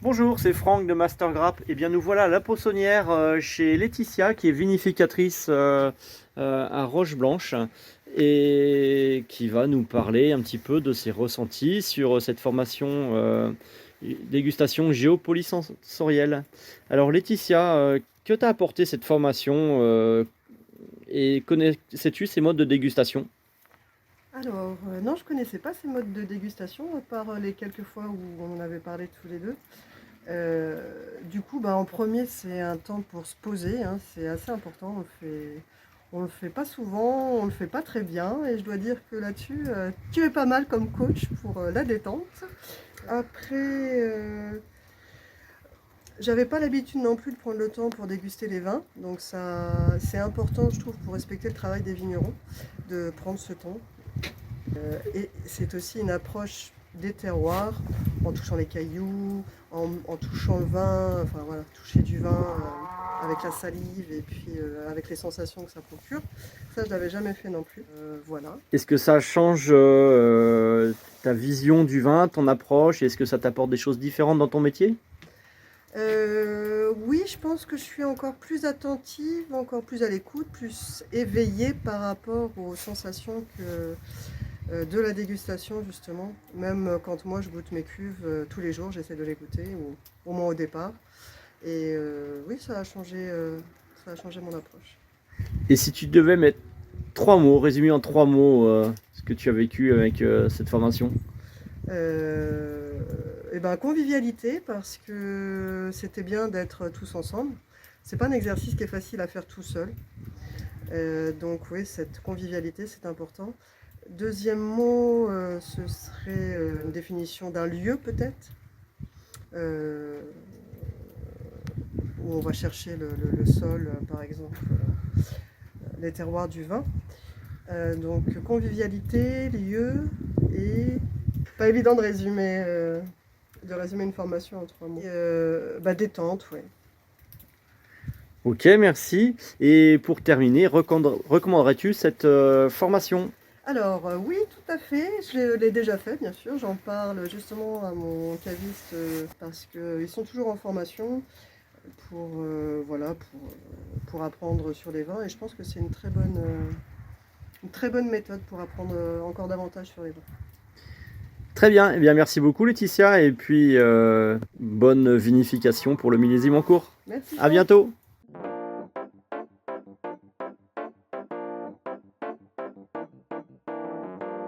Bonjour, c'est Franck de Master Grappe. Eh bien, nous voilà à la poissonnière chez Laetitia, qui est vinificatrice à Roche Blanche et qui va nous parler un petit peu de ses ressentis sur cette formation dégustation géopolysensorielle. Alors, Laetitia, que t'a apporté cette formation et connaissais-tu ces modes de dégustation? Alors, non, je connaissais pas ces modes de dégustation, à part les quelques fois où on en avait parlé tous les deux. Du coup, bah, en premier, c'est un temps pour se poser, hein, c'est assez important. On le fait pas souvent, on le fait pas très bien, et je dois dire que là-dessus, tu es pas mal comme coach pour la détente. Après, j'avais pas l'habitude non plus de prendre le temps pour déguster les vins, donc ça, c'est important, je trouve, pour respecter le travail des vignerons, de prendre ce temps. Et c'est aussi une approche des terroirs, en touchant les cailloux, en touchant le vin, enfin voilà, toucher du vin avec la salive et puis avec les sensations que ça procure. Ça, je l'avais jamais fait non plus. Voilà. Est-ce que ça change ta vision du vin, ton approche? Est-ce que ça t'apporte des choses différentes dans ton métier? Oui, je pense que je suis encore plus attentive, encore plus à l'écoute, plus éveillée par rapport aux sensations de la dégustation justement. Même quand moi je goûte mes cuves tous les jours, j'essaie de les goûter, ou au moins au départ. Et oui, ça a changé mon approche. Et si tu devais mettre trois mots, résumer en trois mots ce que tu as vécu avec cette formation? Et ben convivialité, parce que c'était bien d'être tous ensemble. C'est pas un exercice qui est facile à faire tout seul. Donc oui, cette convivialité, c'est important. Deuxième mot, ce serait une définition d'un lieu peut-être, euh, où on va chercher le sol, par exemple, les terroirs du vin. Donc convivialité, lieu, et pas évident de résumer une formation en trois mots. Détente, oui. Ok, merci. Et pour terminer, recommanderais-tu cette formation? Alors oui, tout à fait, je l'ai déjà fait bien sûr, j'en parle justement à mon caviste parce qu'ils sont toujours en formation pour, voilà, pour apprendre sur les vins, et je pense que c'est une très bonne méthode pour apprendre encore davantage sur les vins. Très bien, eh bien merci beaucoup Laetitia et puis bonne vinification pour le millésime en cours. Merci À Franck. bientôt.